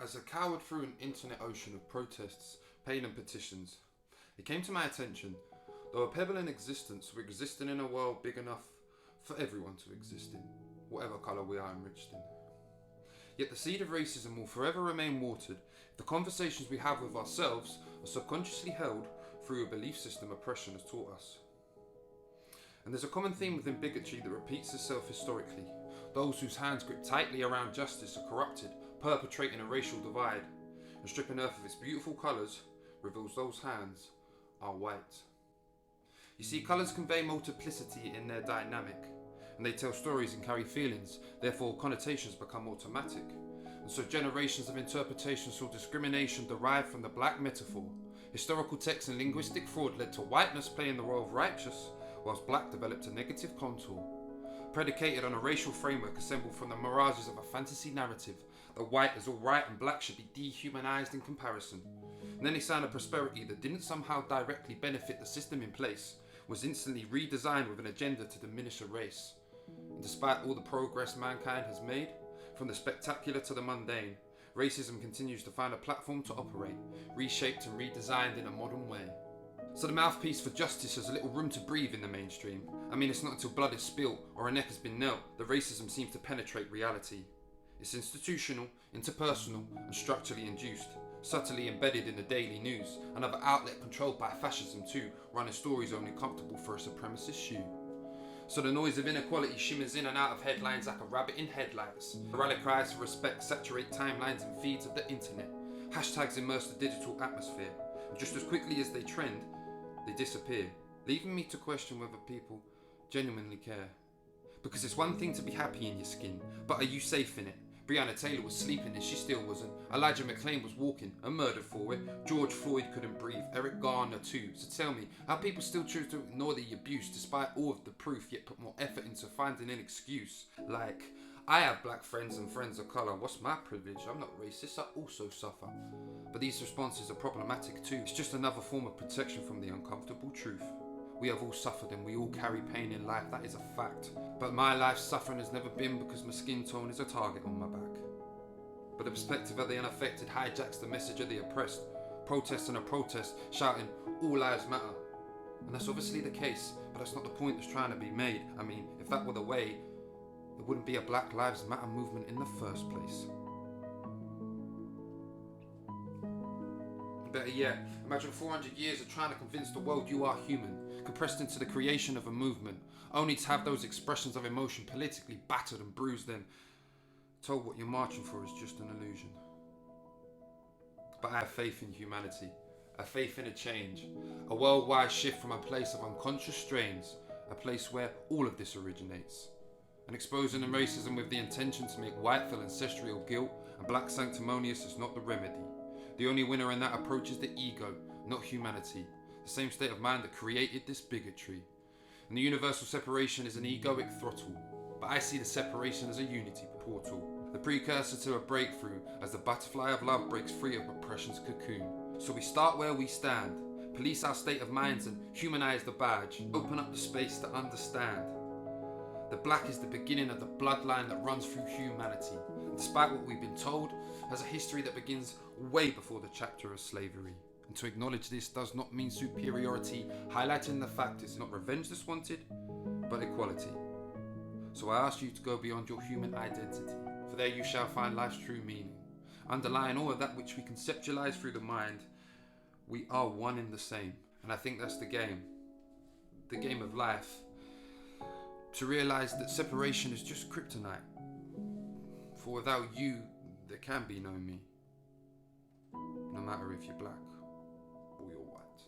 As I cowered through an internet ocean of protests, pain and petitions, it came to my attention, though a pebble in existence, we're existing in a world big enough for everyone to exist in, whatever colour we are enriched in. Yet the seed of racism will forever remain watered if the conversations we have with ourselves are subconsciously held through a belief system oppression has taught us. And there's a common theme within bigotry that repeats itself historically. Those whose hands grip tightly around justice are corrupted, perpetrating a racial divide, and stripping earth of its beautiful colours reveals those hands are white. You see, colours convey multiplicity in their dynamic, and they tell stories and carry feelings, therefore connotations become automatic. And so generations of interpretation saw discrimination derived from the black metaphor. Historical texts and linguistic fraud led to whiteness playing the role of righteous, whilst black developed a negative contour. Predicated on a racial framework assembled from the mirages of a fantasy narrative that white is all right and black should be dehumanized in comparison. And any sign of prosperity that didn't somehow directly benefit the system in place was instantly redesigned with an agenda to diminish a race. And despite all the progress mankind has made, from the spectacular to the mundane, racism continues to find a platform to operate, reshaped and redesigned in a modern way. So the mouthpiece for justice has little room to breathe in the mainstream. I mean, it's not until blood is spilt or a neck has been knelt that racism seems to penetrate reality. It's institutional, interpersonal and structurally induced, subtly embedded in the daily news, another outlet controlled by fascism too, running stories only comfortable for a supremacist shoe. So the noise of inequality shimmers in and out of headlines like a rabbit in headlights. The rally cries for respect saturate timelines and feeds of the internet. Hashtags immerse the digital atmosphere, and just as quickly as they trend, they disappear, leaving me to question whether people genuinely care. Because it's one thing to be happy in your skin, but are you safe in it? Breonna Taylor was sleeping and she still wasn't. Elijah McClain was walking and murdered for it. George Floyd couldn't breathe, Eric Garner too. So tell me, how people still choose to ignore the abuse despite all of the proof, yet put more effort into finding an excuse. Like, I have black friends and friends of colour, what's my privilege? I'm not racist, I also suffer. But these responses are problematic too. It's just another form of protection from the uncomfortable truth. We have all suffered and we all carry pain in life, that is a fact. But my life's suffering has never been because my skin tone is a target on my back. But the perspective of the unaffected hijacks the message of the oppressed, protesting a protest, shouting, all lives matter. And that's obviously the case, but that's not the point that's trying to be made. I mean, if that were the way, it wouldn't be a Black Lives Matter movement in the first place. Better yet, imagine 400 years of trying to convince the world you are human, compressed into the creation of a movement, only to have those expressions of emotion politically battered and bruised, then told what you're marching for is just an illusion. But I have faith in humanity, a faith in a change, a worldwide shift from a place of unconscious strains, a place where all of this originates. And exposing racism with the intention to make white feel ancestral guilt and black sanctimonious is not the remedy. The only winner in that approach is the ego, not humanity, the same state of mind that created this bigotry. And the universal separation is an egoic throttle, but I see the separation as a unity portal, the precursor to a breakthrough as the butterfly of love breaks free of oppression's cocoon. So we start where we stand, police our state of minds and humanize the badge, open up the space to understand. The black is the beginning of the bloodline that runs through humanity, and despite what we've been told, has a history that begins way before the chapter of slavery. And to acknowledge this does not mean superiority, highlighting the fact it's not revenge that's wanted, but equality. So I ask you to go beyond your human identity, for there you shall find life's true meaning. Underlying all of that which we conceptualize through the mind, we are one in the same. And I think that's the game of life. To realize that separation is just kryptonite. For without you, there can be no me. No matter if you're black or you're white.